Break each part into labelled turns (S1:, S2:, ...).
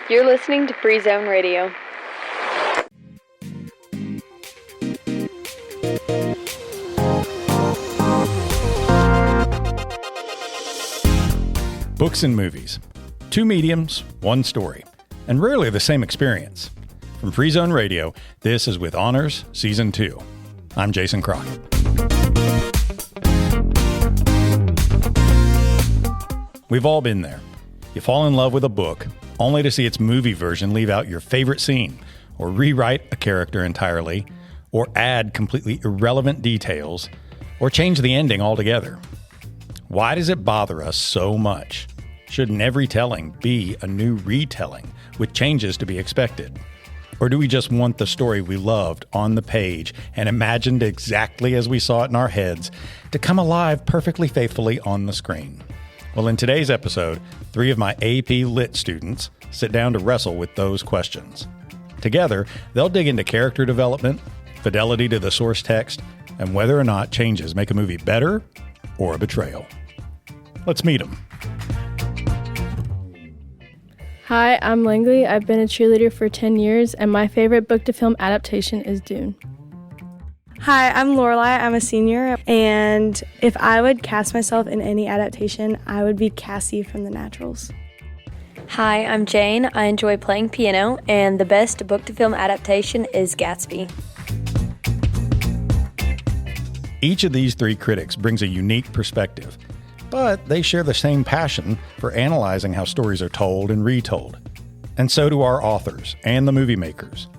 S1: You're listening to Free Zone Radio.
S2: Books and movies. Two mediums, one story, and rarely the same experience. From Free Zone Radio, this is With Honors, Season 2. I'm Jason Crockett. We've all been there. You fall in love with a book, only to see its movie version leave out your favorite scene, or rewrite a character entirely, or add completely irrelevant details, or change the ending altogether. Why does it bother us so much? Shouldn't every telling be a new retelling with changes to be expected? Or do we just want the story we loved on the page and imagined exactly as we saw it in our heads to come alive perfectly faithfully on the screen? Well, in today's episode, 3 of my AP Lit students sit down to wrestle with those questions. Together, they'll dig into character development, fidelity to the source text, and whether or not changes make a movie better or a betrayal. Let's meet them.
S3: Hi, I'm Langley. I've been a cheerleader for 10 years, and my favorite book-to-film adaptation is Dune.
S4: Hi, I'm Lorelei. I'm a senior, and if I would cast myself in any adaptation, I would be Cassie from The Naturals.
S1: Hi, I'm Jane. I enjoy playing piano, and the best book-to-film adaptation is Gatsby.
S2: Each of these 3 critics brings a unique perspective, but they share the same passion for analyzing how stories are told and retold. And so do our authors and the movie makers.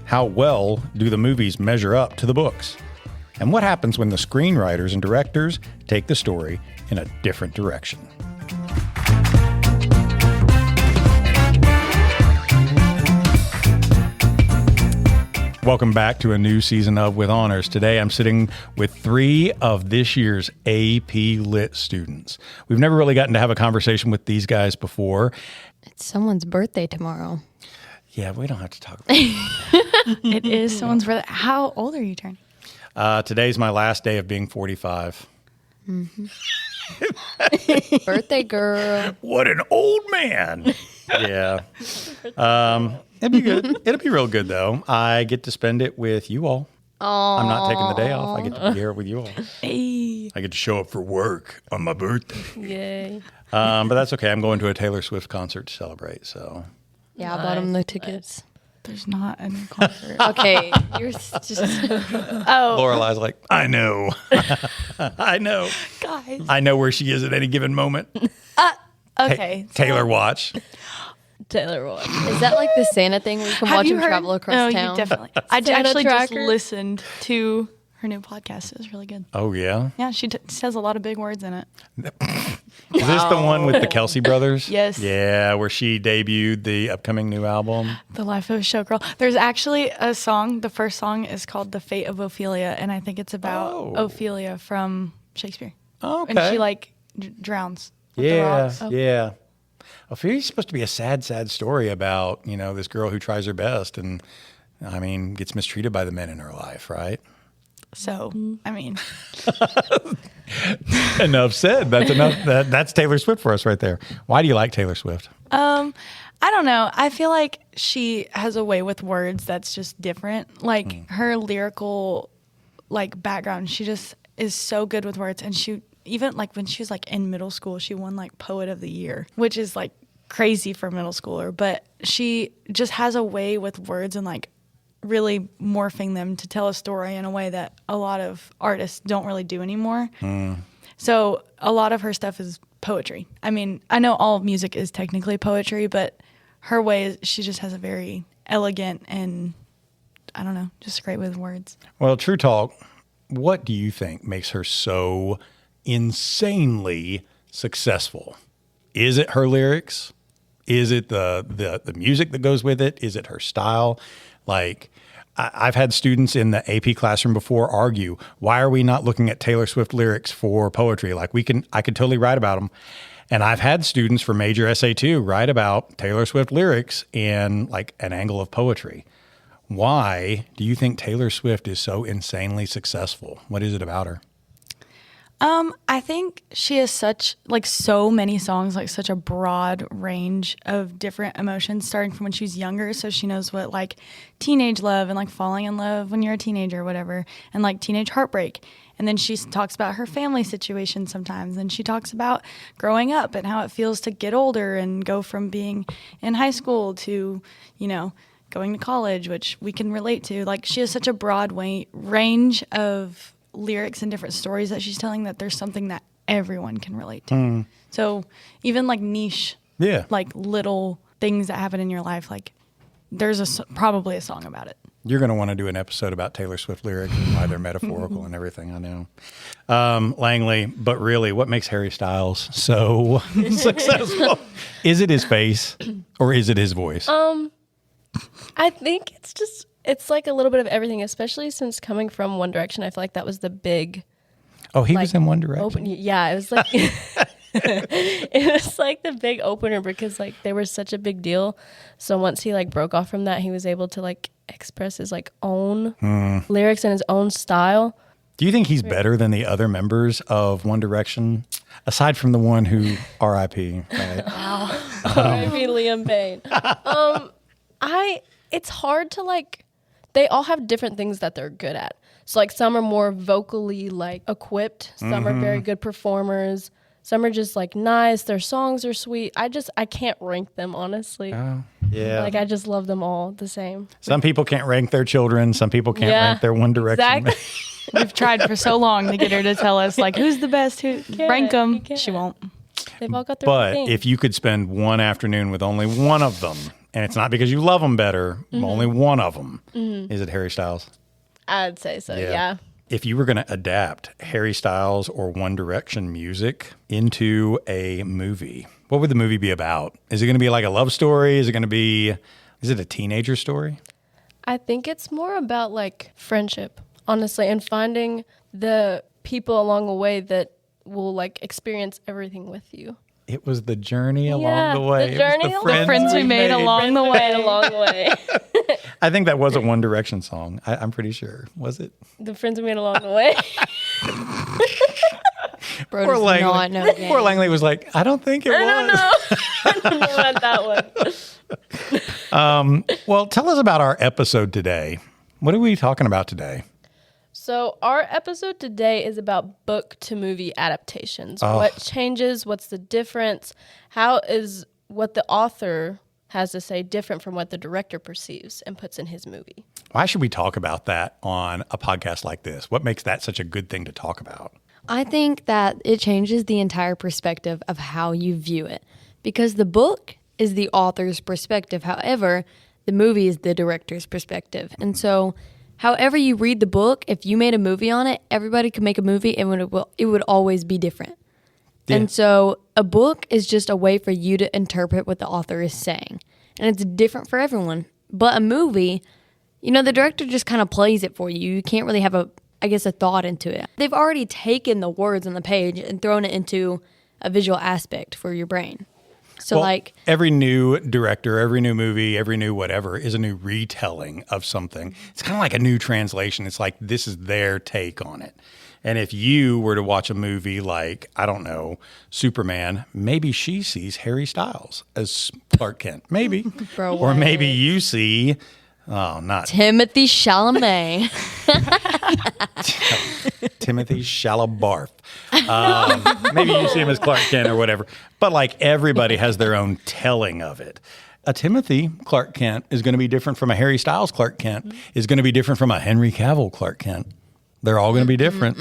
S2: How well do the movies measure up to the books? And what happens when the screenwriters and directors take the story in a different direction? Welcome back to a new season of With Honors. Today I'm sitting with 3 of this year's AP Lit students. We've never really gotten to have a conversation with these guys before.
S5: It's someone's birthday tomorrow.
S2: Yeah, we don't have to talk about it.
S6: It is someone's birthday. How old are you turning?
S2: Today's my last day of being 45.
S5: Mm-hmm. Birthday girl.
S2: What an old man. Yeah. It'd be good. It'll be real good, though. I get to spend it with you all.
S5: Aww.
S2: I'm not taking the day off. I get to be here with you all.
S6: Hey.
S2: I get to show up for work on my birthday.
S3: Yay.
S2: But that's okay. I'm going to a Taylor Swift concert to celebrate, so.
S5: Yeah, I bought him the tickets.
S6: There's not a new concert.
S5: Okay, you're just...
S6: Oh.
S2: Lorelei's like, I know. I know.
S6: Guys.
S2: I know where she is at any given moment.
S6: Okay.
S2: Taylor watch.
S3: Taylor Watch.
S5: Is that like the Santa thing where you can watch him travel across town?
S6: You definitely. I
S5: Santa
S6: actually just
S5: tracker?
S6: listened to her new podcast. It was really good.
S2: Oh, yeah?
S6: Yeah, she says a lot of big words in it.
S2: Is this the one with the Kelsey brothers?
S6: Yes.
S2: Yeah, where she debuted the upcoming new album.
S6: The Life of a Showgirl. There's actually a song. The first song is called The Fate of Ophelia, and I think it's about Ophelia from Shakespeare.
S2: Oh, okay.
S6: And she drowns with the rocks.
S2: Yeah. Ophelia's supposed to be a sad, sad story about, this girl who tries her best and, gets mistreated by the men in her life, right?
S6: So,
S2: Enough said. That's enough. That's Taylor Swift for us right there. Why do you like Taylor Swift?
S6: I don't know. I feel like she has a way with words that's just different. Like her lyrical, background, she just is so good with words. And she even when she was in middle school, she won Poet of the Year, which is crazy for a middle schooler. But she just has a way with words and really morphing them to tell a story in a way that a lot of artists don't really do anymore. So a lot of her stuff is poetry. I know all music is technically poetry, but her way is she just has a very elegant and, I don't know, just great with words.
S2: Well, true talk, what do you think makes her so insanely successful? Is it her lyrics? Is it the music that goes with it? Is it her style? I've had students in the AP classroom before argue, why are we not looking at Taylor Swift lyrics for poetry? I could totally write about them. And I've had students for major SA2 write about Taylor Swift lyrics in an angle of poetry. Why do you think Taylor Swift is so insanely successful? What is it about her?
S6: I think she has so many songs, like such a broad range of different emotions starting from when she was younger. So she knows what like teenage love and like falling in love when you're a teenager or whatever, and like teenage heartbreak. And then she talks about her family situation sometimes. And she talks about growing up and how it feels to get older and go from being in high school to, going to college, which we can relate to. Like she has such a broad range of lyrics and different stories that she's telling that there's something that everyone can relate to. So even like niche, like little things that happen in your life, like there's probably a song about it.
S2: You're going to want to do an episode about Taylor Swift lyrics and why they're metaphorical and everything, I know. Langley, but really, what makes Harry Styles so successful? Is it his face or is it his voice?
S3: I think it's like a little bit of everything, especially since coming from One Direction. I feel like that was the big...
S2: Oh, he was in One Direction?
S3: It was like... it was like the big opener because like they were such a big deal. So once he like broke off from that, he was able to like express his like own lyrics and his own style.
S2: Do you think he's better than the other members of One Direction, aside from the one who R.I.P. Right?
S3: Wow. R.I.P. Liam Payne. It's hard to like. They all have different things that they're good at. So like some are more vocally like equipped. Some are very good performers. Some are just like nice. Their songs are sweet. I can't rank them, honestly.
S2: Oh, yeah.
S3: Like I just love them all the same.
S2: Some people can't rank their children. Some people can't rank their One Direction.
S3: Exactly.
S6: We've tried for so long to get her to tell us like who's the best, rank them. She won't.
S3: They've all got their own thing.
S2: If you could spend one afternoon with only one of them, and it's not because you love them better, only one of them, is it Harry Styles?
S3: I'd say so, yeah.
S2: If you were going to adapt Harry Styles or One Direction music into a movie, what would the movie be about? Is it going to be like a love story? Is it a teenager story?
S3: I think it's more about like friendship, honestly, and finding the people along the way that will like experience everything with you.
S2: It was the journey along the way.
S6: The friends we made along the way.
S2: I think that was a One Direction song. I'm pretty sure. Was it?
S3: The friends we made along the way.
S5: Bro does not know games.
S2: Poor Langley was like, I don't think it was.
S3: I don't know about that one.
S2: Well, tell us about our episode today. What are we talking about today?
S3: So our episode today is about book to movie adaptations. What changes? What's the difference? How is what the author has to say different from what the director perceives and puts in his movie?
S2: Why should we talk about that on a podcast like this? What makes that such a good thing to talk about?
S5: I think that it changes the entire perspective of how you view it, because the book is the author's perspective. However, the movie is the director's perspective. And so however you read the book, if you made a movie on it, everybody could make a movie and it would always be different. Yeah. And so a book is just a way for you to interpret what the author is saying. And it's different for everyone. But a movie, the director just kind of plays it for you. You can't really have a thought into it. They've already taken the words on the page and thrown it into a visual aspect for your brain. So
S2: every new director, every new movie, every new whatever is a new retelling of something. It's kind of like a new translation. It's like this is their take on it. And if you were to watch a movie like, I don't know, Superman, maybe she sees Harry Styles as Clark Kent. Maybe.
S5: Bro,
S2: or maybe you see,
S5: Timothy Chalamet.
S2: Timothy Chalabarf. Maybe you see him as Clark Kent or whatever. But like everybody has their own telling of it. A Timothy Clark Kent is going to be different from a Harry Styles Clark Kent, is going to be different from a Henry Cavill Clark Kent. They're all going to be different.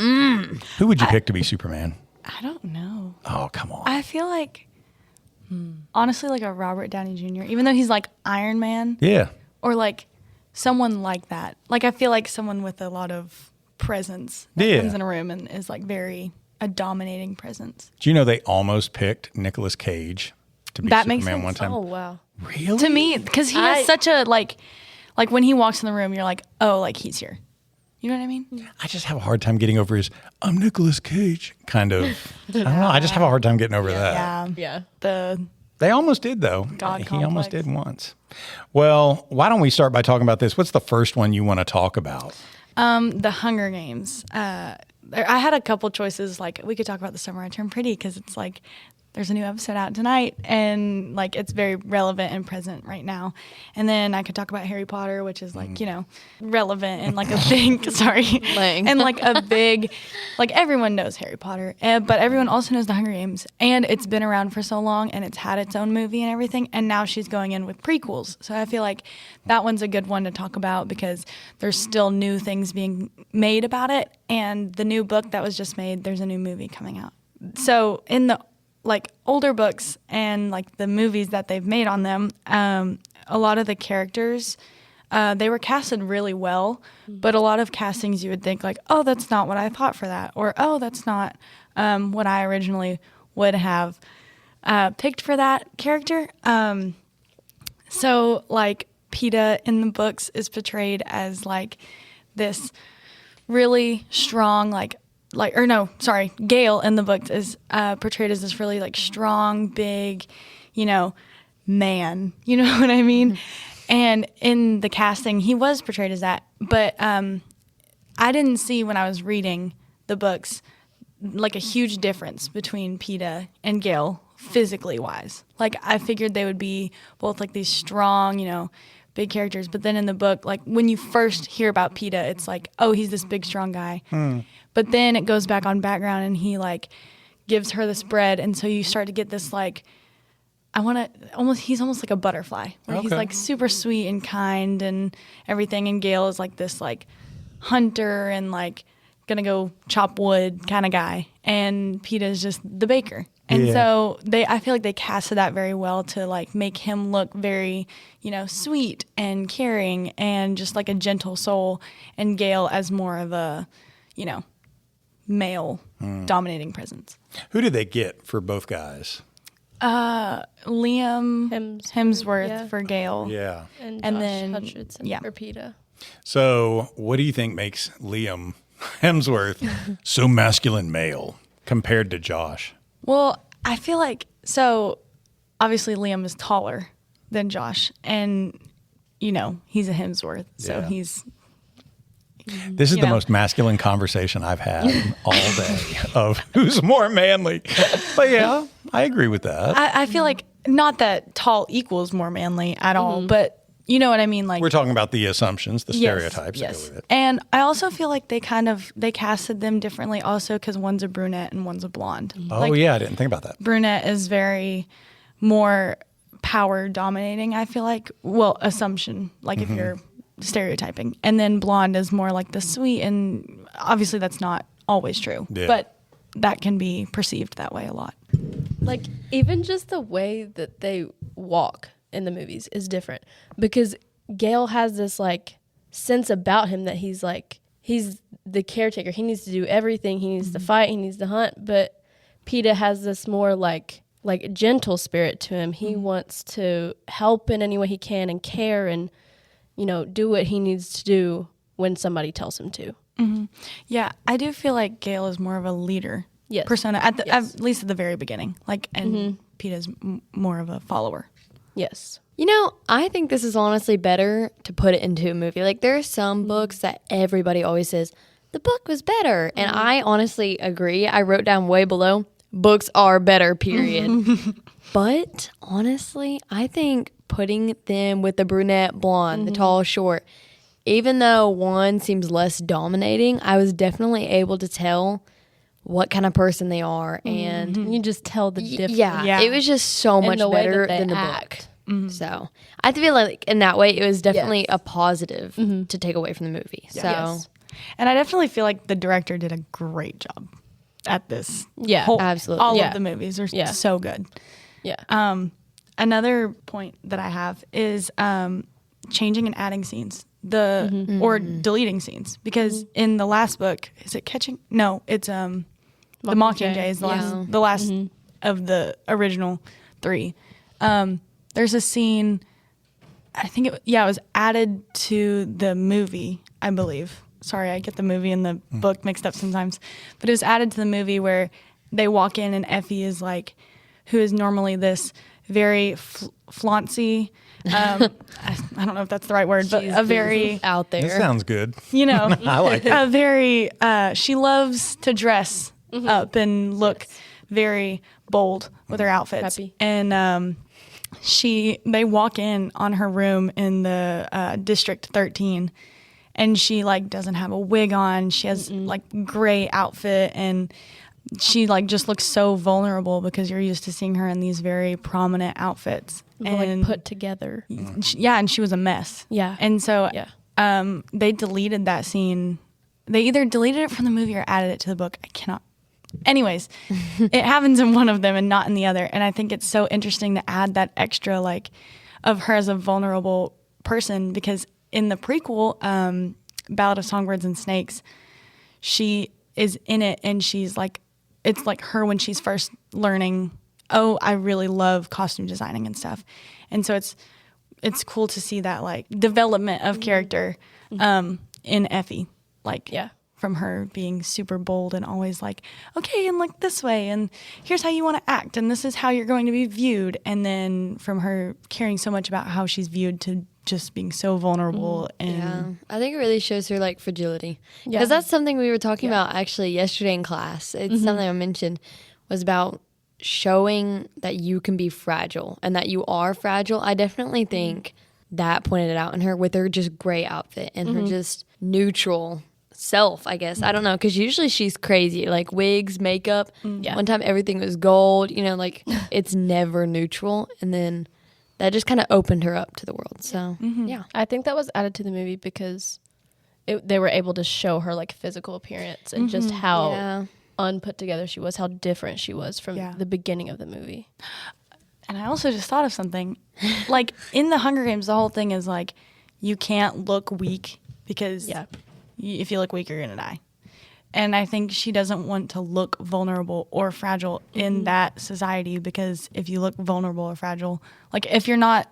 S2: Who would you pick to be Superman?
S6: I don't know.
S2: Oh, come on.
S6: I feel like, honestly, like a Robert Downey Jr., even though he's like Iron Man.
S2: Yeah.
S6: Or like someone like that. Like I feel like someone with a lot of presence that comes in a room and is like a dominating presence.
S2: Do you know they almost picked Nicolas Cage to be Superman one time?
S3: Oh, wow.
S2: Really?
S6: To me, because he has such a, like when he walks in the room, you're like, oh, like he's here. You know what I mean?
S2: I just have a hard time getting over his, I'm Nicolas Cage kind of, I don't know. I just have a hard time getting over that.
S6: Yeah.
S2: They almost did, though.
S6: God
S2: he almost did once. Well, why don't we start by talking about this? What's the first one you want to talk about?
S6: The Hunger Games. I had a couple choices. Like, we could talk about The Summer I Turned Pretty, because it's like there's a new episode out tonight, and like it's very relevant and present right now. And then I could talk about Harry Potter, which is like, relevant and like a big, and like a big, like everyone knows Harry Potter, but everyone also knows The Hunger Games, and it's been around for so long, and it's had its own movie and everything, and now she's going in with prequels. So I feel like that one's a good one to talk about, because there's still new things being made about it, and the new book that was just made, there's a new movie coming out. So in the like older books and like the movies that they've made on them, a lot of the characters, they were casted really well, but a lot of castings you would think like, oh, that's not what I thought for that, or oh, that's not what I originally would have picked for that character. So like Peeta in the books is portrayed as like this really strong, Gale in the books is portrayed as this really like strong, big, man. You know what I mean? And in the casting, he was portrayed as that. But I didn't see, when I was reading the books, like a huge difference between Peeta and Gale physically wise. Like, I figured they would be both like these strong, big characters. But then in the book, like when you first hear about Peeta, it's like, oh, he's this big, strong guy. But then it goes back on background, and he like gives her this bread, and so you start to get this like, he's almost like a butterfly, where he's like super sweet and kind and everything, and Gale is like this like hunter and like gonna go chop wood kind of guy, and Peeta is just the baker. And so I feel like they casted that very well to like make him look very, sweet and caring and just like a gentle soul, and Gale as more of a, male dominating presence.
S2: Who did they get for both guys?
S6: Liam Hemsworth for Gale.
S2: Yeah.
S3: And
S6: And
S3: Josh
S6: then-
S3: Hutcherson for Peeta.
S2: So what do you think makes Liam Hemsworth so masculine male compared to Josh?
S6: Well, I feel like, so obviously Liam is taller than Josh, and he's a Hemsworth, so he's.
S2: This is the most masculine conversation I've had all day of who's more manly. But yeah, I agree with that.
S6: I feel like, not that tall equals more manly at all, but you know what I mean? Like,
S2: We're talking about the assumptions, the stereotypes that go with it.
S6: And I also feel like they casted them differently also, because one's a brunette and one's a blonde.
S2: Oh,
S6: Like,
S2: yeah, I didn't think about that.
S6: brunette is very more power dominating, I feel like. Well, assumption, like if you're stereotyping. And then blonde is more like the sweet, and obviously that's not always true.
S2: Yeah.
S6: But that can be perceived that way a lot.
S3: Like, even just the way that they walk in the movies is different, because Gale has this like sense about him that he's the caretaker. He needs to do everything. He needs to fight. He needs to hunt. But Peeta has this more like gentle spirit to him. He wants to help in any way he can and care and do what he needs to do when somebody tells him to.
S6: Yeah, I do feel like Gale is more of a leader
S3: Yes.
S6: persona, at least at the very beginning. Like, and Peeta's more of a follower.
S3: Yes.
S5: I think this is honestly better to put it into a movie. Like, there are some books that everybody always says, the book was better. And I honestly agree. I wrote down way below, books are better, period. But honestly, I think putting them with the brunette, blonde, the tall, short, even though one seems less dominating, I was definitely able to tell what kind of person they are. And
S3: You just tell the difference.
S5: yeah, it was just so
S3: And
S5: much
S3: the way that
S5: better
S3: they
S5: than the
S3: act.
S5: book. So I feel like in that way, it was definitely a positive to take away from the movie. So
S3: Yes.
S6: And I definitely feel like the director did a great job at this.
S3: Yeah,
S5: absolutely.
S6: All
S3: Yeah.
S6: of the movies are
S3: Yeah.
S6: so good.
S3: Yeah.
S6: Another point that I have is changing and adding scenes, or deleting scenes, because in the last book, is it Catching? No, it's the Mockingjay is the last of the original 3. There's a scene, I think it was added to the movie, I believe. Sorry, I get the movie and the book mixed up sometimes, but it was added to the movie where they walk in and Effie is like, who is normally this very flauncy, I I don't know if that's the right word, but a very
S5: out there.
S2: It sounds good. I like it.
S6: a very she loves to dress up and look very bold with her outfits.
S3: Preppy.
S6: And they walk in on her room in the District 13, and she like doesn't have a wig on. She has like gray outfit, and she like just looks so vulnerable because you're used to seeing her in these very prominent outfits
S3: And like put together.
S6: and she was a mess.
S3: Yeah.
S6: And so
S3: Yeah.
S6: they deleted that scene. They either deleted it from the movie or added it to the book. I cannot. Anyways, it happens in one of them and not in the other. And I think it's so interesting to add that extra like of her as a vulnerable person, because in the prequel, Ballad of Songbirds and Snakes, she is in it and she's like, it's like her when she's first learning, oh, I really love costume designing and stuff. And so it's cool to see that like development of character in Effie. Like from her being super bold and always like, okay, and like this way, and here's how you want to act, and this is how you're going to be viewed. And then from her caring so much about how she's viewed to just being so vulnerable. And
S5: I think it really shows her like fragility, because that's something we were talking about actually yesterday in class. It's something I mentioned was about showing that you can be fragile and that you are fragile. I definitely think that pointed it out in her with her just gray outfit and her just neutral self, I guess. I don't know, because usually she's crazy, like wigs, makeup. One time everything was gold, like it's never neutral. And then that just kind of opened her up to the world. So yeah,
S3: I think that was added to the movie because they were able to show her like physical appearance and just how unput together she was, how different she was from the beginning of the movie.
S6: And I also just thought of something. Like in the Hunger Games, the whole thing is like you can't look weak because if you look weak, you're going to die. And I think she doesn't want to look vulnerable or fragile in that society, because if you look vulnerable or fragile, like if you're not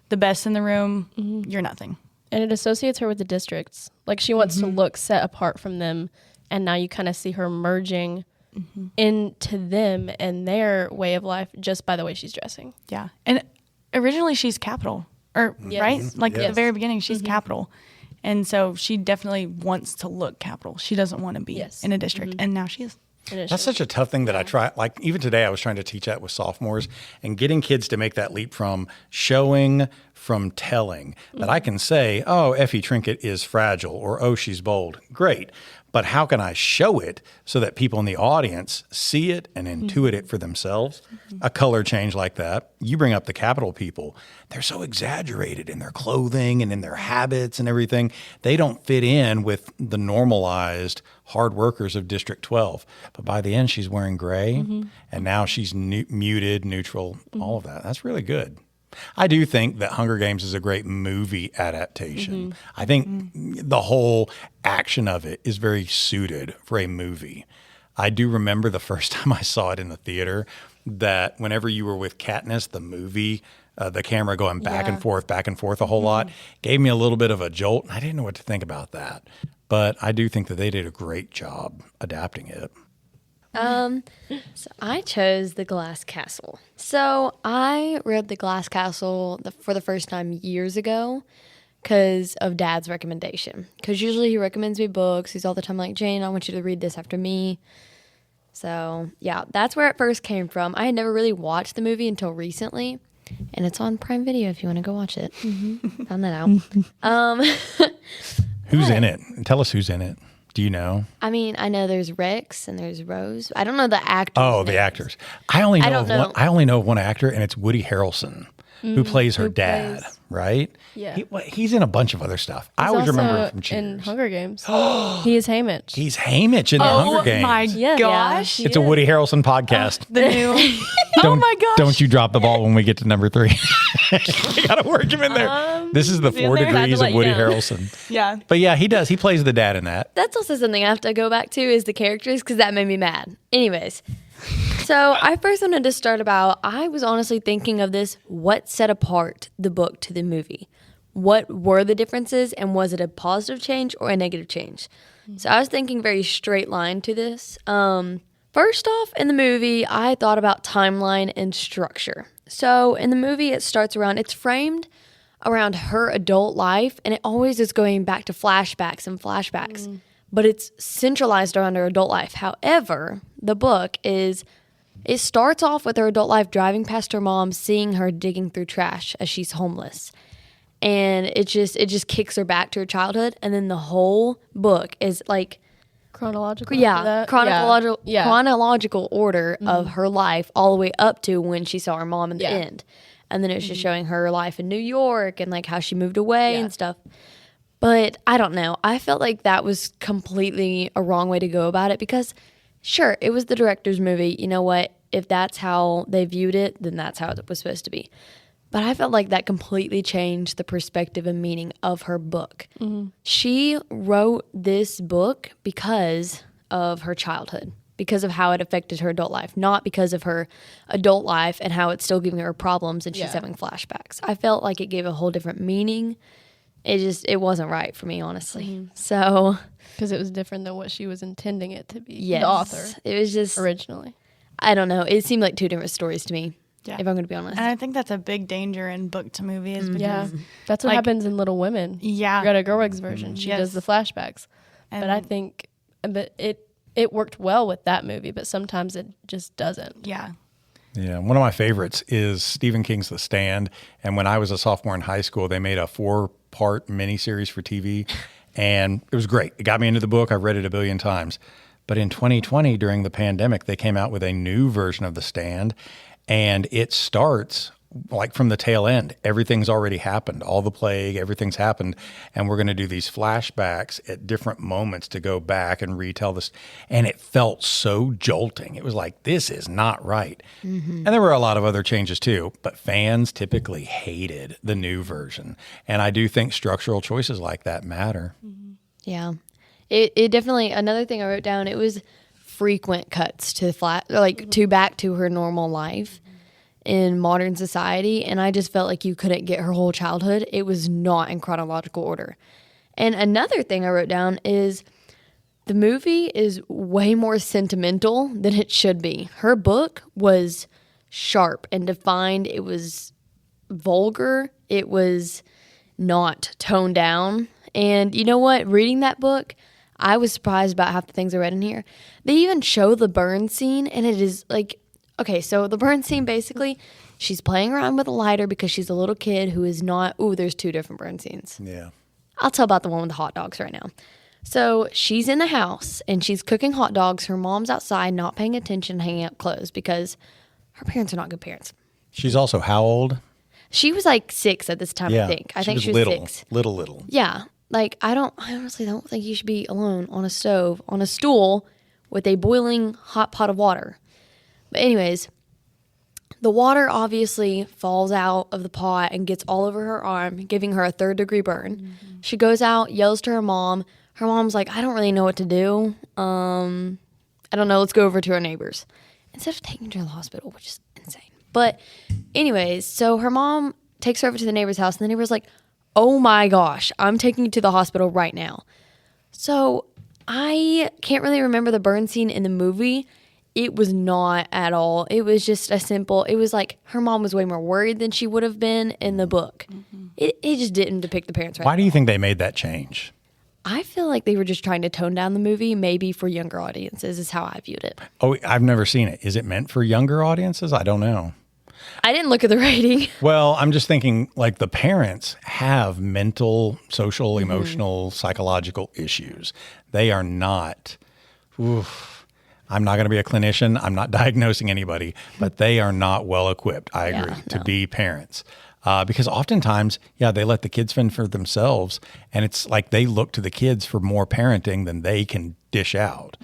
S6: the best in the room, you're nothing.
S3: And it associates her with the districts. Like she wants to look set apart from them. And now you kind of see her merging into them and their way of life just by the way she's dressing.
S6: Yeah. And originally she's capital, right? Like at the very beginning, she's capital. And so she definitely wants to look capital. She doesn't want to be in a district. And now she is.
S2: That's such a tough thing that I try. Like even today, I was trying to teach that with sophomores and getting kids to make that leap from showing, from telling. That I can say, oh, Effie Trinket is fragile, or oh, she's bold. Great. But how can I show it so that people in the audience see it and intuit it for themselves? A color change like that. You bring up the Capitol people. They're so exaggerated in their clothing and in their habits and everything. They don't fit in with the normalized hard workers of District 12. But by the end, she's wearing gray, and now she's muted, neutral, all of that. That's really good. I do think that Hunger Games is a great movie adaptation. I think the whole action of it is very suited for a movie. I do remember the first time I saw it in the theater that whenever you were with Katniss, the movie, the camera going back and forth a whole lot, gave me a little bit of a jolt. I didn't know what to think about that. But I do think that they did a great job adapting it.
S5: So I chose The Glass Castle. So I read The Glass Castle for the first time years ago because of Dad's recommendation. Because usually he recommends me books. He's all the time like, Jane, I want you to read this after me. So yeah, that's where it first came from. I had never really watched the movie until recently. And it's on Prime Video if you want to go watch it. Found that out.
S2: Who's in it? Tell us who's in it. Do you know?
S5: I mean, I know there's Rex and there's Rose. I don't know the actors.
S2: Oh, the
S5: names.
S2: actors. I only know
S5: don't know.
S2: I only know one actor, and it's Woody Harrelson, who plays her dad, right?
S3: Yeah.
S2: He's in a bunch of other stuff. I always remember him from Cheers.
S3: In Hunger Games. He is Haymitch.
S2: He's Haymitch in the Hunger Games.
S6: Oh my gosh.
S2: It's a Woody Harrelson podcast.
S6: The new. Oh my gosh.
S2: Don't you drop the ball when we get to number 3. We got to work him in there. This is the 4 degrees of Woody Harrelson.
S6: Yeah.
S2: But yeah, he does. He plays the dad in that.
S5: That's also something I have to go back to is the characters because that made me mad. Anyways, so I first wanted to start about, I was honestly thinking of this, what set apart the book to the movie? What were the differences and was it a positive change or a negative change? So I was thinking very straight line to this. First off, in the movie, I thought about timeline and structure. So in the movie, it's framed around her adult life, and it always is going back to flashbacks and flashbacks, but it's centralized around her adult life. However, the book is, it starts off with her adult life driving past her mom, seeing her digging through trash as she's homeless. And it just kicks her back to her childhood, and then the whole book is like
S3: Chronological?
S5: chronological order of her life all the way up to when she saw her mom in the end. And then it's just showing her life in New York and like how she moved away and stuff. But I don't know. I felt like that was completely a wrong way to go about it because, sure, it was the director's movie. You know what? If that's how they viewed it, then that's how it was supposed to be. But I felt like that completely changed the perspective and meaning of her book. She wrote this book because of her childhood, because of how it affected her adult life, not because of her adult life and how it's still giving her problems and she's having flashbacks. I felt like it gave a whole different meaning. It wasn't right for me, honestly. So,
S3: because it was different than what she was intending it to be.
S5: yes,
S3: The author
S5: it was just
S3: originally.
S5: I don't know. It seemed like two different stories to me.
S6: Yeah.
S5: If I'm going to be honest.
S6: And I think that's a big danger in book to movie is because
S3: That's what
S6: like,
S3: happens in Little Women.
S6: Yeah.
S3: Greta Gerwig's version. She does the flashbacks. But I think it worked well with that movie, but sometimes it just doesn't.
S6: Yeah.
S2: Yeah, one of my favorites is Stephen King's The Stand. And when I was a sophomore in high school, they made a 4-part miniseries for TV, and it was great. It got me into the book. I've read it a billion times. But in 2020, during the pandemic, they came out with a new version of The Stand, and it starts like from the tail end. Everything's already happened. All the plague, everything's happened. And we're going to do these flashbacks at different moments to go back and retell this. And it felt so jolting. It was like, this is not right. And there were a lot of other changes too, but fans typically hated the new version. And I do think structural choices like that matter.
S5: Yeah. It definitely, another thing I wrote down, it was frequent cuts to to back to her normal life in modern society, and I just felt like you couldn't get her whole childhood. It was not in chronological order. And another thing I wrote down is the movie is way more sentimental than it should be. Her book was sharp and defined. It was vulgar. It was not toned down. And you know what? Reading that book, I was surprised about half the things I read in here. They even show the burn scene, and it is like, okay, so the burn scene, basically, she's playing around with a lighter because she's a little kid who is not, there's 2 different burn scenes.
S2: Yeah.
S5: I'll tell about the one with the hot dogs right now. So she's in the house, and she's cooking hot dogs. Her mom's outside not paying attention, hanging up clothes because her parents are not good parents.
S2: She's also how old?
S5: She was like 6 at this time, I think. I think she was
S2: little,
S5: 6.
S2: Little.
S5: Yeah. Like, I honestly don't think you should be alone on a stove, on a stool, with a boiling hot pot of water. But anyways, the water obviously falls out of the pot and gets all over her arm, giving her a 3rd-degree burn. She goes out, yells to her mom. Her mom's like, I don't really know what to do. I don't know. Let's go over to our neighbors. Instead of taking her to the hospital, which is insane. But anyways, so her mom takes her over to the neighbor's house, and the neighbor's like, oh my gosh, I'm taking you to the hospital right now. So I can't really remember the burn scene in the movie. It was not at all. It was just it was like her mom was way more worried than she would have been in the book. It just didn't depict the parents right.
S2: Why do you think they made that change?
S5: I feel like they were just trying to tone down the movie, maybe for younger audiences, is how I viewed it.
S2: Oh, I've never seen it. Is it meant for younger audiences? I don't know.
S5: I didn't look at the rating.
S2: Well, I'm just thinking like the parents have mental, social, emotional, psychological issues. They are not, I'm not going to be a clinician. I'm not diagnosing anybody, but they are not well equipped, I agree, to be parents. Because oftentimes, they let the kids fend for themselves. And it's like they look to the kids for more parenting than they can dish out.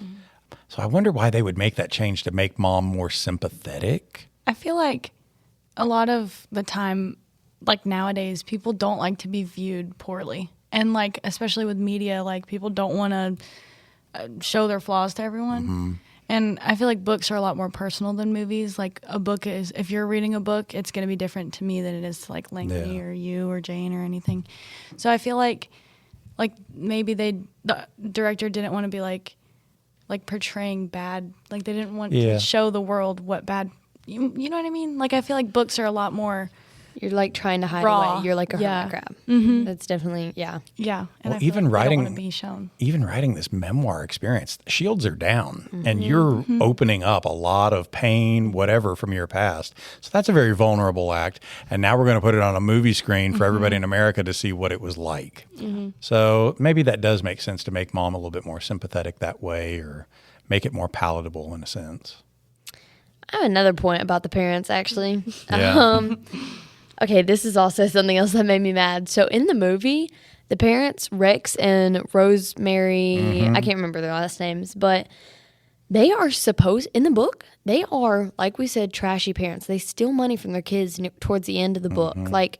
S2: So I wonder why they would make that change to make mom more sympathetic.
S6: I feel like a lot of the time, like nowadays, people don't like to be viewed poorly. And like, especially with media, like people don't want to show their flaws to everyone. And I feel like books are a lot more personal than movies. Like a book is, if you're reading a book, it's going to be different to me than it is to like Langley or you or Jane or anything. So I feel like maybe the director didn't want to be like portraying bad. Like they didn't want to show the world what bad, you know what I mean? Like I feel like books are a lot more
S5: You're like trying to hide
S6: Raw.
S5: away. You're like a
S3: Yeah.
S5: hermit crab.
S6: Mm-hmm.
S5: That's definitely, yeah.
S6: Yeah. And
S2: Well,
S6: I feel
S2: even
S6: like they don't
S2: writing-
S6: want to be shown.
S2: Even writing this memoir experience, shields are down and you're opening up a lot of pain, whatever, from your past. So that's a very vulnerable act. And now we're going to put it on a movie screen for everybody in America to see what it was like. So maybe that does make sense to make mom a little bit more sympathetic that way, or make it more palatable in a sense.
S5: I have another point about the parents, actually.
S2: Yeah.
S5: Okay, this is also something else that made me mad. So in the movie, the parents, Rex and Rosemary, I can't remember their last names, but they are supposed, in the book, they are, like we said, trashy parents. They steal money from their kids towards the end of the book. Like,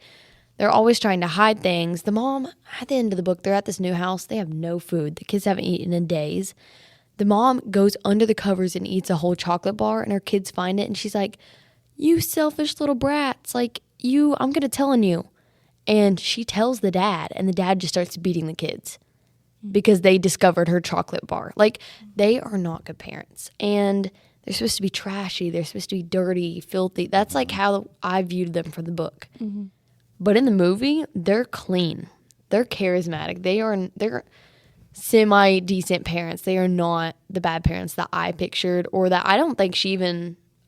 S5: they're always trying to hide things. The mom, at the end of the book, they're at this new house. They have no food. The kids haven't eaten in days. The mom goes under the covers and eats a whole chocolate bar, and her kids find it, and she's like, "You selfish little brats. Like, I'm going to tell on you." And she tells the dad, and the dad just starts beating the kids because they discovered her chocolate bar. Like, they are not good parents. And they're supposed to be trashy. They're supposed to be dirty, filthy. That's like how I viewed them from the book. But in the movie, they're clean. They're charismatic. They're semi-decent parents. They are not the bad parents that I pictured, or that I don't think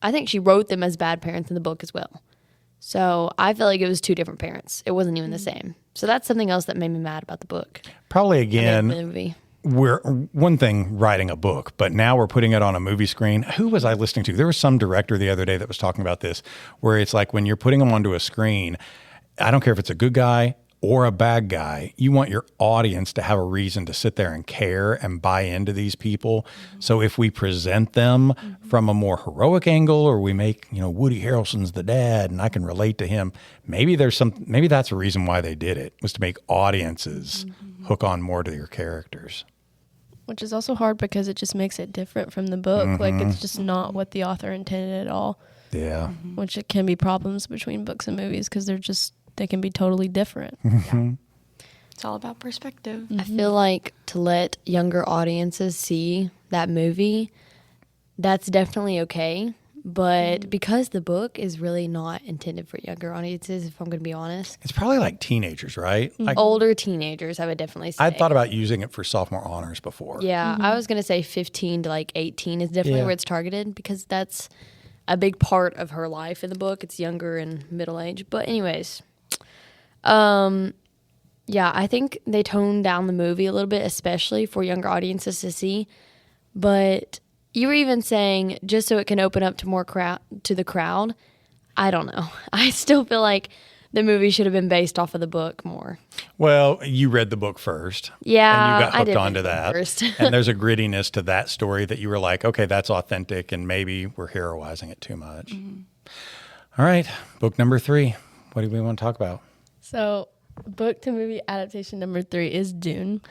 S5: I think she wrote them as bad parents in the book as well. So I feel like it was two different parents. It wasn't even the same. So that's something else that made me mad about the book.
S2: Probably
S5: And
S2: again,
S5: the movie.
S2: we're one thing writing a book, but now we're putting it on a movie screen. Who was I listening to? There was some director the other day that was talking about this, where it's like when you're putting them onto a screen, I don't care if it's a good guy or a bad guy, you want your audience to have a reason to sit there and care and buy into these people. So if we present them from a more heroic angle, or we make, Woody Harrelson's the dad and I can relate to him, maybe that's a reason why they did it, was to make audiences hook on more to your characters.
S3: Which is also hard because it just makes it different from the book. Like, it's just not what the author intended at all.
S2: Yeah.
S3: Which it can be problems between books and movies because they can be totally different.
S6: It's all about perspective.
S5: I feel like to let younger audiences see that movie, that's definitely okay. But because the book is really not intended for younger audiences, if I'm going to be honest.
S2: It's probably like teenagers, right? Like,
S5: Older teenagers, I would definitely say.
S2: I thought about using it for sophomore honors before.
S5: Yeah, I was going to say 15 to like 18 is definitely
S2: Yeah.
S5: where it's targeted, because that's a big part of her life in the book. It's younger and middle age. But anyways, yeah, I think they toned down the movie a little bit, especially for younger audiences to see. But you were even saying just so it can open up to more to the crowd. I don't know. I still feel like the movie should have been based off of the book more.
S2: Well, you read the book first.
S5: Yeah,
S2: And you got
S5: I
S2: hooked
S5: did
S2: onto
S5: read the book
S2: that.
S5: first.
S2: And there's a grittiness to that story that you were like, okay, that's authentic, and maybe we're heroizing it too much. All right, book number 3. What do we want to talk about?
S3: So, book to movie adaptation number 3 is Dune.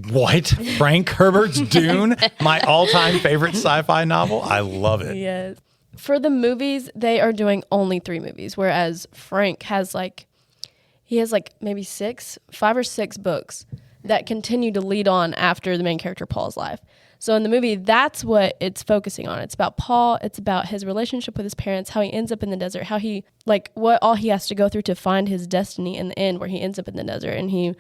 S2: What? Frank Herbert's Dune? My all-time favorite sci-fi novel? I love it.
S3: Yes. For the movies, they are doing only 3 movies, whereas Frank has maybe 5 or 6 books that continue to lead on after the main character Paul's life. So in the movie, that's what it's focusing on. It's about Paul. It's about his relationship with his parents, how he ends up in the desert, how he, what all he has to go through to find his destiny in the end, where he ends up in the desert and he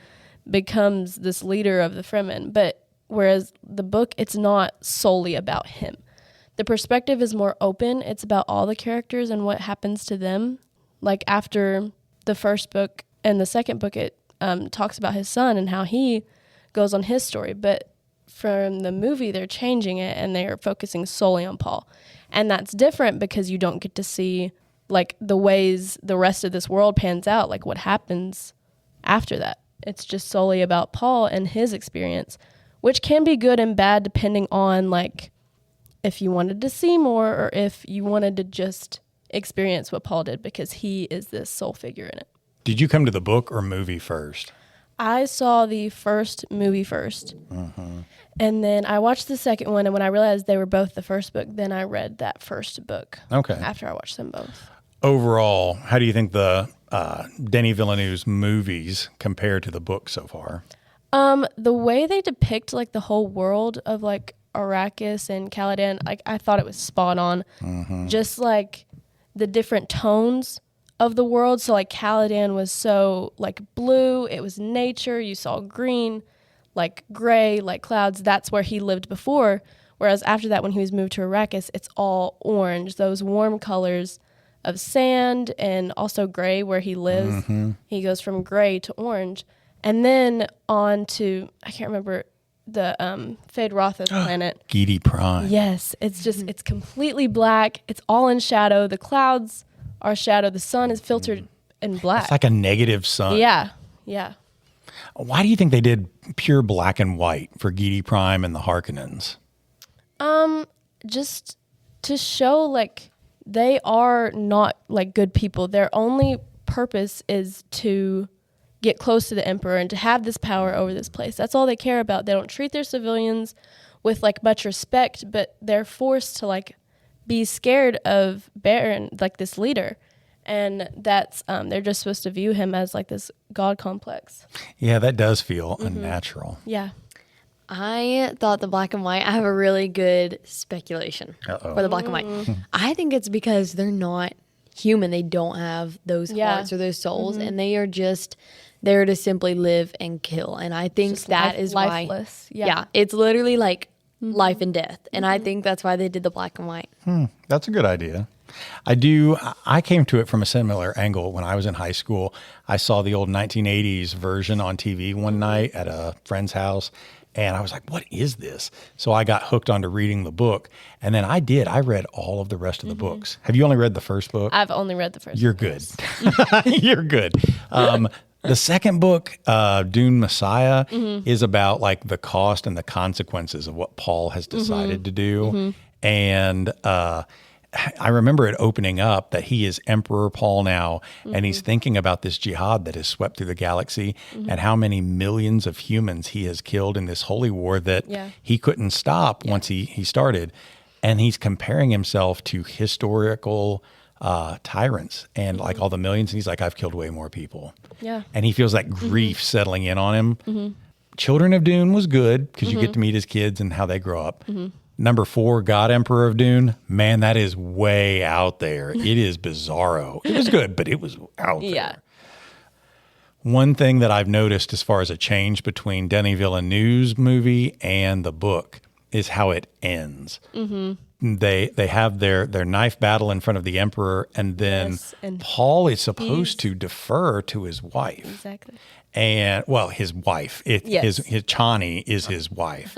S3: becomes this leader of the Fremen. But whereas the book, it's not solely about him. The perspective is more open. It's about all the characters and what happens to them. Like after the first book and the second book, it talks about his son and how he goes on his story. But from the movie, they're changing it and they're focusing solely on Paul. And that's different because you don't get to see like the ways the rest of this world pans out, like what happens after that. It's just solely about Paul and his experience, which can be good and bad depending on like if you wanted to see more or if you wanted to just experience what Paul did, because he is this sole figure in it.
S2: Did you come to the book or movie first?
S3: I saw the first movie first, and then I watched the second one, and when I realized they were both the first book, then I read that first book after I watched them both.
S2: Overall, how do you think the Denis Villeneuve's movies compare to the book so far?
S3: The way they depict like the whole world of like Arrakis and Caladan, like I thought it was spot on. Just like the different tones of the world. So like Caladan was so like blue, it was nature, you saw green, like gray, like clouds. That's where he lived before. Whereas after that, when he was moved to Arrakis, it's all orange, those warm colors of sand, and also gray where he lives. He goes from gray to orange. And then on to, I can't remember, the Fade Rotha's planet.
S2: Gidi Prime.
S3: Yes, it's just, it's completely black. It's all in shadow. The clouds are shadow. The sun is filtered in black.
S2: It's like a negative sun.
S3: Yeah, yeah.
S2: Why do you think they did pure black and white for Gidi Prime and the Harkonnens?
S3: Just to show like they are not like good people. Their only purpose is to get close to the emperor and to have this power over this place. That's all they care about. They don't treat their civilians with like much respect, but they're forced to like be scared of Baron, like this leader. And that's they're just supposed to view him as like this god complex.
S2: Yeah, that does feel unnatural.
S3: Yeah.
S5: I thought the black and white, I have a really good speculation for the black and white. I think it's because they're not human. They don't have those hearts or those souls, and they are just there to simply live and kill. And I think
S3: Just
S5: that is
S3: lifeless.
S5: why.
S3: Yeah.
S5: It's literally like life and death. And I think that's why they did the black and white.
S2: That's a good idea. I came to it from a similar angle when I was in high school. I saw the old 1980s version on TV one night at a friend's house, and I was like, what is this? So I got hooked onto reading the book, and then I read all of the rest of the books. Have you only read the first book?
S3: I've only read the first.
S2: You're good. You're good. The second book, Dune Messiah, is about like the cost and the consequences of what Paul has decided to do. And I remember it opening up that he is Emperor Paul now, and he's thinking about this jihad that has swept through the galaxy and how many millions of humans he has killed in this holy war that he couldn't stop once he started. And he's comparing himself to historical tyrants and like all the millions. And he's like, I've killed way more people.
S3: Yeah.
S2: And he feels that grief settling in on him. Children of Dune was good because you get to meet his kids and how they grow up. Number 4, God Emperor of Dune. Man, that is way out there. It is bizarro. It was good, but it was out there.
S3: Yeah.
S2: One thing that I've noticed as far as a change between Denis Villeneuve's movie and the book is how it ends. They have their knife battle in front of the emperor, and then
S3: and
S2: Paul is supposed to defer to his wife.
S3: Exactly.
S2: And well, his wife, his Chani is his wife.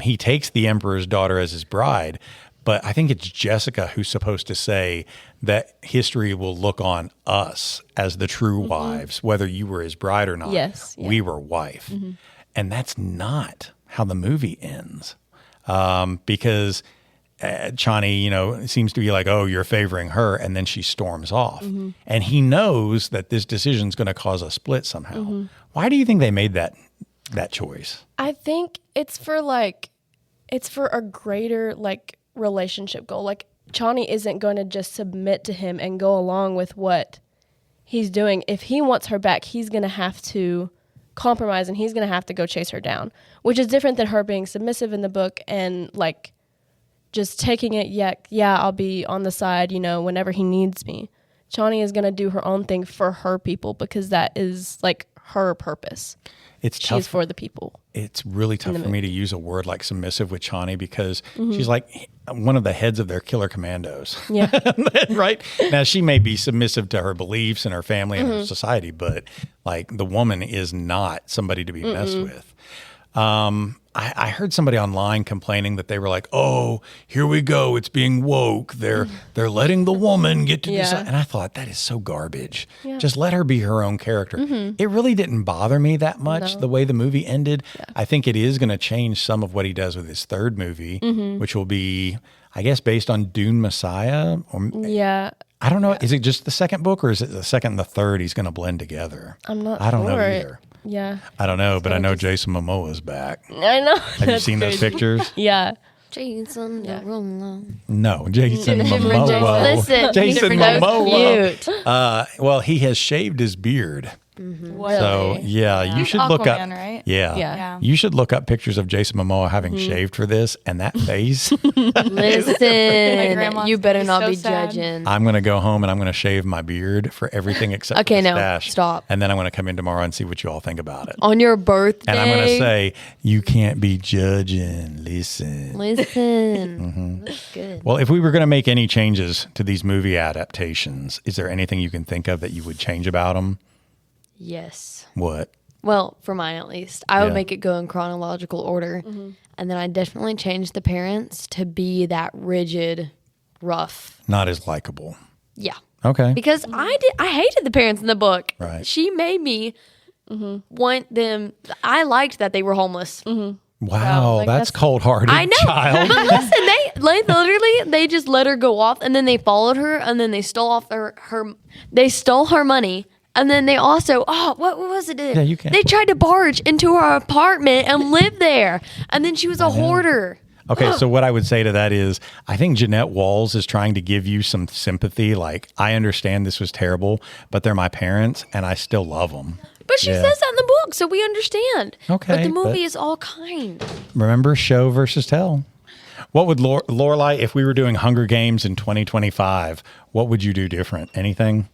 S2: He takes the emperor's daughter as his bride, but I think it's Jessica who's supposed to say that history will look on us as the true wives, whether you were his bride or not.
S3: Yes, yeah.
S2: We were wife, and that's not how the movie ends, because Chani, seems to be like, oh, you're favoring her, and then she storms off. And he knows that this decision is going to cause a split somehow. Why do you think they made that choice?
S3: I think it's for a greater like relationship goal. Like Chani isn't going to just submit to him and go along with what he's doing. If he wants her back, he's going to have to compromise, and he's going to have to go chase her down, which is different than her being submissive in the book and like just taking it, I'll be on the side, whenever he needs me. Chani is going to do her own thing for her people because that is like her purpose.
S2: It's tough.
S3: She's for the people.
S2: It's really tough for me to use a word like submissive with Chani because she's like one of the heads of their killer commandos. Yeah. Right? Now, she may be submissive to her beliefs and her family and her society, but like the woman is not somebody to be messed with. I heard somebody online complaining that they were like, oh, here we go. It's being woke. They're letting the woman get to decide. And I thought, that is so garbage. Yeah. Just let her be her own character. It really didn't bother me that much, the way the movie ended. Yeah. I think it is going to change some of what he does with his third movie, which will be, I guess, based on Dune Messiah. I don't know. Is it just the second book, or is it the second and the third he's going to blend together?
S3: I'm not
S2: I don't
S3: sure.
S2: know either.
S3: Yeah.
S2: I don't know, but I know Jason Momoa's back.
S3: I know.
S2: Have you seen those pictures?
S3: Yeah.
S5: Jason Derulo.
S2: No, Jason Momoa.
S5: Listen,
S2: Jason
S5: Momoa.
S2: Well, he has shaved his beard. So yeah, you should look up.
S6: Aquaman, right?
S2: Yeah.
S6: Yeah.
S2: You should look up pictures of Jason Momoa having shaved for this, and that face.
S5: Listen,
S6: grandma's
S5: you better
S6: face,
S5: not
S6: so
S5: be
S6: sad.
S5: judging.
S2: I'm gonna go home and I'm gonna shave my beard for everything except
S5: Okay,
S2: for the
S5: no,
S2: stash.
S5: stop.
S2: And then I'm gonna come in tomorrow and see what you all think about it.
S5: On your birthday.
S2: And I'm gonna say you can't be judging. Listen.
S5: That's good.
S2: Well, if we were gonna make any changes to these movie adaptations, is there anything you can think of that you would change about them?
S5: Yes.
S2: What?
S5: Well, for mine at least, I would
S2: Yeah.
S5: make it go in chronological order, and then I definitely change the parents to be that rigid, rough.
S2: Not as likable.
S5: Yeah,
S2: Okay.
S5: because I hated the parents in the book.
S2: Right.
S5: She made me want them. I liked that they were homeless.
S2: Wow,
S3: like,
S2: that's
S3: that's-
S2: cold-hearted,
S5: I know.
S2: child.
S5: But listen, they literally they just let her go off, and then they followed her, and then they stole off her they stole her money. And then they also, what was it?
S2: Yeah, you can.
S5: They tried to barge into her apartment and live there. And then she was a hoarder.
S2: Okay, so what I would say to that is I think Jeanette Walls is trying to give you some sympathy. Like, I understand this was terrible, but they're my parents, and I still love them.
S5: But she
S2: Yeah.
S5: says that in the book, so we understand.
S2: Okay,
S5: But the movie
S2: but-
S5: is all kind.
S2: Remember, show versus tell. What would Lorelei, if we were doing Hunger Games in 2025, what would you do different? Anything?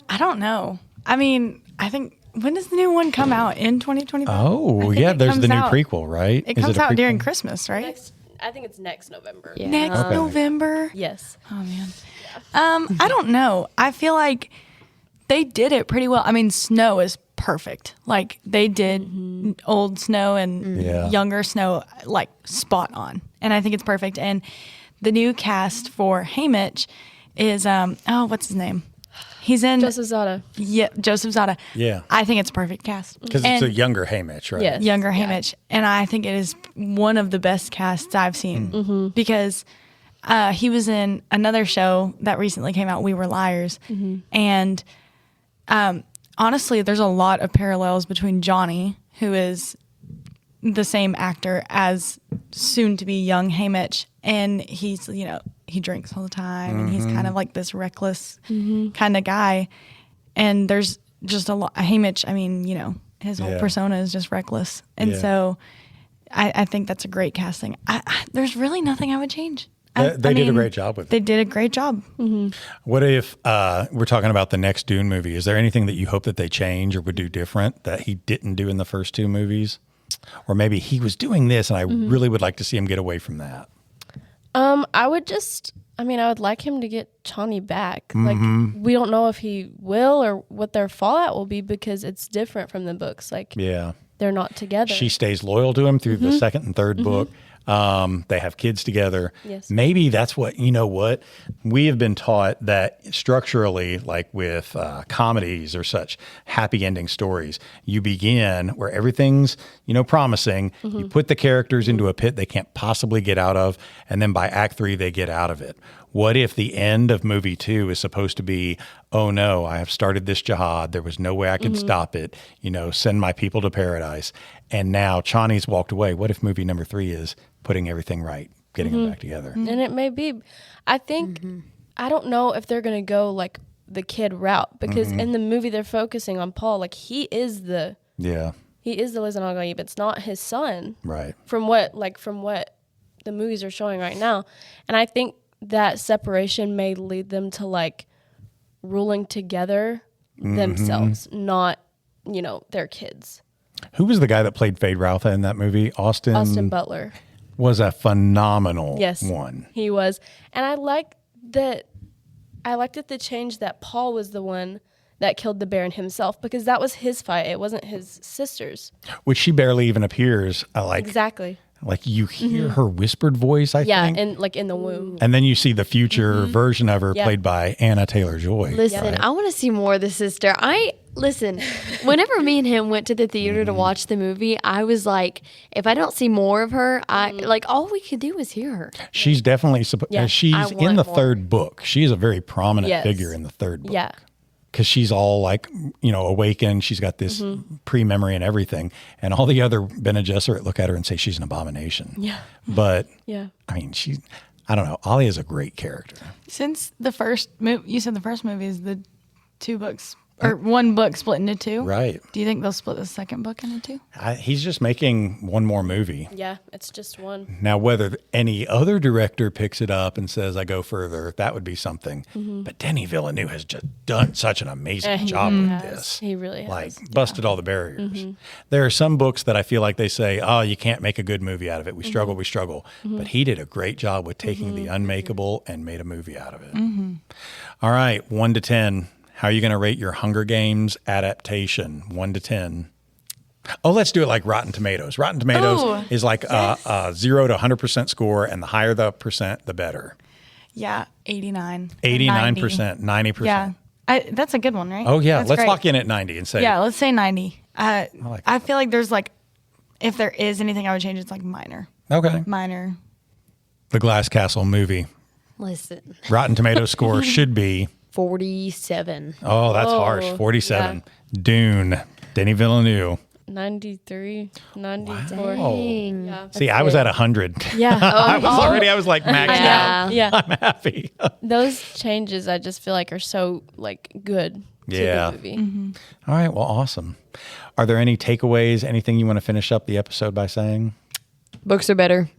S6: I don't know. I mean, I think, when does the new one come out? In 2025?
S2: Oh,
S6: I think
S2: yeah,
S6: it
S2: there's the
S6: comes
S2: new
S6: out-
S2: prequel, right?
S6: It
S2: Is
S6: comes
S2: a
S6: out during
S2: prequel?
S6: Christmas, right?
S3: I think it's next November.
S5: Yeah.
S6: Next
S2: Okay.
S6: November.
S3: Yes.
S6: Oh man. I don't know. I feel like they did it pretty well. I mean, Snow is perfect. Like they did old Snow and
S2: Yeah.
S6: younger Snow like spot on. And I think it's perfect. And the new cast for Haymitch is what's his name? He's in
S3: Joseph Zada.
S6: Joseph Zada.
S2: Yeah.
S6: I think it's a perfect cast.
S2: Because it's
S6: And-
S2: a younger Haymitch, right?
S3: Yes.
S6: younger Haymitch, and I think it is one of the best casts I've seen because he was in another show that recently came out, We Were Liars, and honestly, there's a lot of parallels between Johnny, who is the same actor as soon to be young Haymitch, and he's he drinks all the time and he's kind of like this reckless kind of guy, and there's just a lot. Haymitch, I mean, his whole
S2: Yeah.
S6: persona is just reckless, and
S2: Yeah.
S6: so I think that's a great casting. There's really nothing I would change.
S2: They did a great job with it.
S6: They did a great job.
S2: What if we're talking about the next Dune movie? Is there anything that you hope that they change or would do different that he didn't do in the first two movies? Or maybe he was doing this and I really would like to see him get away from that.
S3: I would like him to get Chani back. Like, we don't know if he will or what their fallout will be because it's different from the books. Like,
S2: Yeah.
S3: they're not together.
S2: She stays loyal to him through the second and third book. They have kids together.
S3: Yes.
S2: Maybe that's what we have been taught that structurally, like with comedies or such happy ending stories, you begin where everything's promising. You put the characters into a pit they can't possibly get out of, and then by Act 3 they get out of it. What if the end of movie 2 is supposed to be, oh no, I have started this jihad. There was no way I could stop it. Send my people to paradise. And now Chani's walked away. What if movie number 3 is putting everything right, getting them back together?
S3: and it may be. I think, I don't know if they're going to go like the kid route because in the movie they're focusing on Paul. Like he is the
S2: Yeah,
S3: Lisan al-Gaib. It's not his son.
S2: right.
S3: From what the movies are showing right now. And I think that separation may lead them to like ruling together themselves, not, their kids.
S2: Who was the guy that played Fade Routha in that movie?
S3: Austin Butler.
S2: Was a phenomenal
S3: Yes.
S2: one.
S3: He was. And I liked that they changed that Paul was the one that killed the Baron himself because that was his fight. It wasn't his sister's.
S2: Which she barely even appears.
S3: Exactly.
S2: Like you hear her whispered voice, I
S3: Yeah,
S2: think.
S3: and like in the womb.
S2: And then you see the future version of her
S3: Yeah.
S2: played by Anna Taylor-Joy.
S5: Listen,
S2: right?
S5: I want to see more of the sister. Whenever me and him went to the theater to watch the movie, I was like, if I don't see more of her, all we could do is hear her.
S2: She's definitely,
S3: Yeah.
S2: she's
S5: I
S2: in
S5: want
S2: the
S5: more.
S2: third book. She is a very prominent
S3: Yes.
S2: figure in the third book.
S3: Yeah.
S2: Because she's all like, awakened. She's got this pre-memory and everything. And all the other Bene Gesserit look at her and say she's an abomination.
S3: Yeah.
S2: But,
S3: Yeah.
S2: I mean, I don't know. Ollie is a great character.
S6: Since the first movie, you said the first movie is the 2 books Or one book split into two.
S2: Right.
S6: Do you think they'll split the second book into two?
S2: He's just making one more movie.
S3: Yeah, it's just one.
S2: Now, whether any other director picks it up and says, I go further, that would be something. But Denis Villeneuve has just done such an amazing job with this.
S3: He really has.
S2: Like, busted all the barriers. There are some books that I feel like they say, oh, you can't make a good movie out of it. We struggle, we struggle. But he did a great job with taking the unmakeable and made a movie out of it. All right, 1 to 10. How are you going to rate your Hunger Games adaptation? 1 to 10. Oh, let's do it like Rotten Tomatoes. Rotten Tomatoes is like a 0 to 100% score, and the higher the percent, the better.
S6: Yeah, 89.
S2: 89%, 90%.
S6: Yeah. That's a good one, right?
S2: Oh, yeah.
S6: That's
S2: Let's
S6: great.
S2: lock in at 90 and say,
S6: Yeah, let's say 90. I
S2: that.
S6: feel like there's like, if there is anything I would change, it's like minor.
S2: okay.
S6: Minor.
S2: The Glass Castle movie.
S5: Listen,
S2: Rotten Tomatoes score should be,
S5: 47.
S2: oh, that's harsh, 47. Dune, Denis Villeneuve.
S3: 93, 94.
S2: Wow.
S3: Yeah.
S2: See, I was at 100.
S3: Yeah.
S2: I was like maxed out.
S3: Yeah.
S2: I'm happy.
S3: Those changes I just feel like are so like good
S2: Yeah.
S3: to the movie.
S2: All right. Well, awesome. Are there any takeaways? Anything you want to finish up the episode by saying?
S5: Books are better.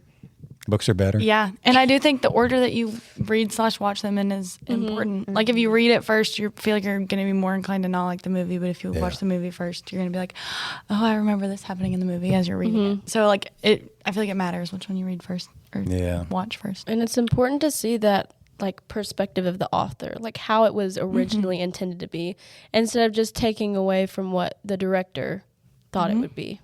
S2: Books are better.
S6: Yeah. And I do think the order that you read/watch them in is important. Like if you read it first, you feel like you're going to be more inclined to not like the movie. But if you watch the movie first, you're going to be like, oh, I remember this happening in the movie as you're reading it. So like I feel like it matters which one you read first or watch first.
S3: And it's important to see that like perspective of the author, like how it was originally intended to be, instead of just taking away from what the director thought it would be.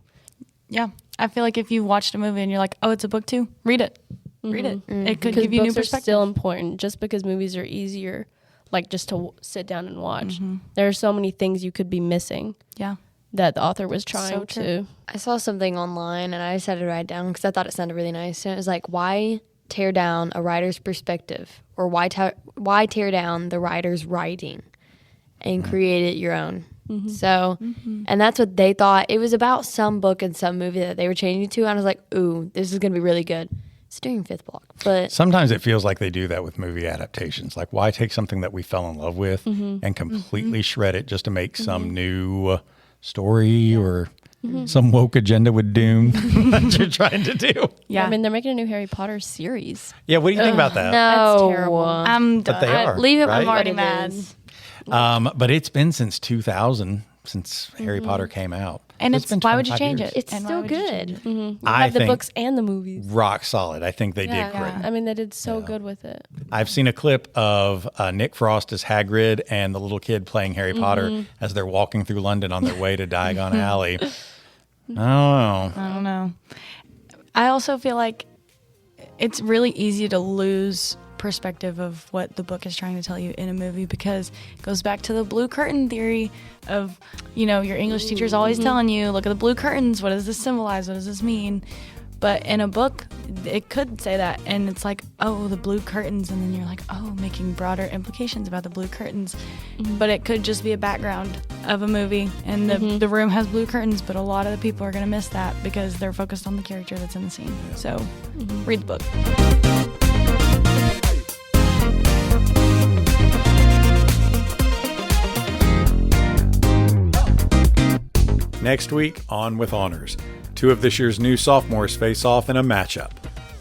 S6: Yeah. I feel like if you watched a movie and you're like, oh, it's a book too, read it. Read it. It could
S3: Because
S6: give you new
S3: books are
S6: perspective.
S3: still important. Just because movies are easier, like just to sit down and watch, there are so many things you could be missing
S6: Yeah.
S3: that the author was trying
S6: true.
S3: to.
S5: I saw something online and I decided to write it down because I thought it sounded really nice. And it was like, why tear down a writer's perspective, or why tear down the writer's writing and create it your own? So, and that's what they thought. It was about some book and some movie that they were changing to. And I was like, ooh, this is going to be really good. It's doing fifth block. But
S2: Sometimes it feels like they do that with movie adaptations. Like, why take something that we fell in love with and completely shred it just to make some new story or some woke agenda with Dune that you're trying to do?
S6: Yeah.
S3: I mean, they're making a new Harry Potter series.
S2: Yeah, what do you think about that?
S5: no.
S3: That's terrible.
S6: I'm
S2: But
S6: done.
S2: they are.
S5: Leave it
S2: right?
S5: with
S6: I'm already
S5: what it
S6: mad.
S5: is.
S2: But it's been since 2000 since Harry Potter came out.
S6: And
S2: It's
S6: it's
S2: been
S6: why would you
S2: 25
S6: change
S2: years.
S6: it?
S5: It's
S6: And why
S5: still
S6: would you change
S5: good.
S6: it?
S2: I
S3: Have the
S2: think
S3: books and the movies.
S2: rock solid. I think they did great.
S3: I mean, they did so good with it.
S2: I've seen a clip of Nick Frost as Hagrid and the little kid playing Harry Potter as they're walking through London on their way to Diagon Alley. I don't know.
S6: I don't know. I also feel like it's really easy to lose perspective of what the book is trying to tell you in a movie because it goes back to the blue curtain theory of, your English teacher's always telling you, look at the blue curtains. What does this symbolize? What does this mean? But in a book, it could say that. And it's like, oh, the blue curtains. And then you're like, oh, making broader implications about the blue curtains. But it could just be a background of a movie. And the room has blue curtains. But a lot of the people are going to miss that because they're focused on the character that's in the scene. So read the book.
S2: Next week, on with honors. 2 of this year's new sophomores face off in a matchup.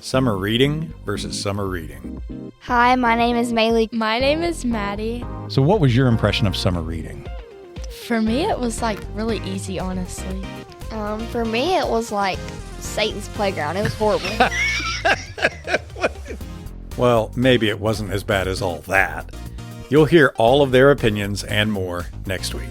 S2: Summer reading versus summer reading.
S7: Hi, my name is Maylee.
S8: My name is Maddie.
S2: So what was your impression of summer reading?
S8: For me, it was like really easy, honestly.
S7: For me, it was like Satan's playground. It was horrible.
S2: Well, maybe it wasn't as bad as all that. You'll hear all of their opinions and more next week.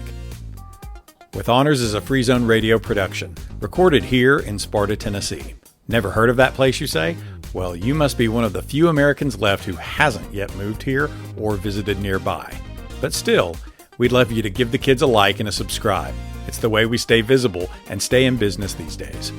S2: With Honors is a Free Zone Radio production, recorded here in Sparta, Tennessee. Never heard of that place, you say? Well, you must be one of the few Americans left who hasn't yet moved here or visited nearby. But still, we'd love you to give the kids a like and a subscribe. It's the way we stay visible and stay in business these days.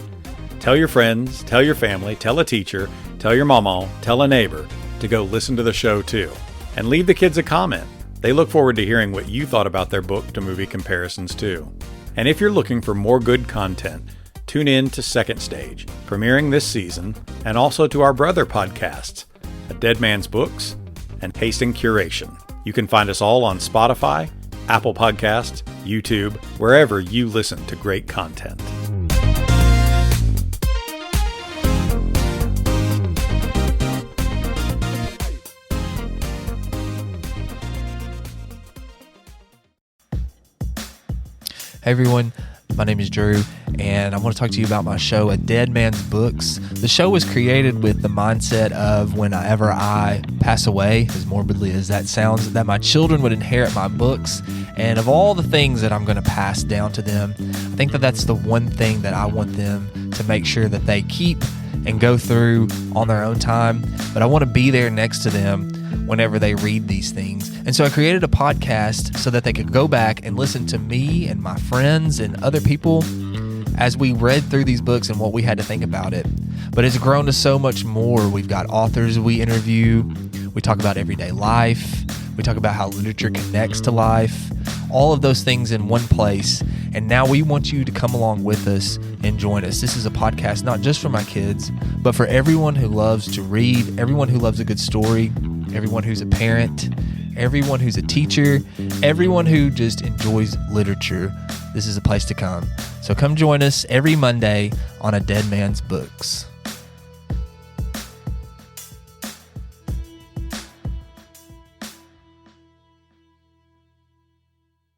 S2: Tell your friends, tell your family, tell a teacher, tell your mama, tell a neighbor to go listen to the show too. And leave the kids a comment. They look forward to hearing what you thought about their book to movie comparisons too. And if you're looking for more good content, tune in to Second Stage, premiering this season, and also to our brother podcasts, A Dead Man's Books and Hasting Curation. You can find us all on Spotify, Apple Podcasts, YouTube, wherever you listen to great content.
S9: Hey everyone, my name is Drew, and I want to talk to you about my show, A Dead Man's Books. The show was created with the mindset of whenever I pass away, as morbidly as that sounds, that my children would inherit my books. And of all the things that I'm going to pass down to them, I think that that's the one thing that I want them to make sure that they keep and go through on their own time. But I want to be there next to them whenever they read these things. And so I created a podcast so that they could go back and listen to me and my friends and other people as we read through these books and what we had to think about it. But it's grown to so much more. We've got authors we interview. We talk about everyday life. We talk about how literature connects to life. All of those things in one place. And now we want you to come along with us and join us. This is a podcast not just for my kids, but for everyone who loves to read, everyone who loves a good story, everyone who's a parent, everyone who's a teacher, everyone who just enjoys literature. This is a place to come. So come join us every Monday on A Dead Man's Books.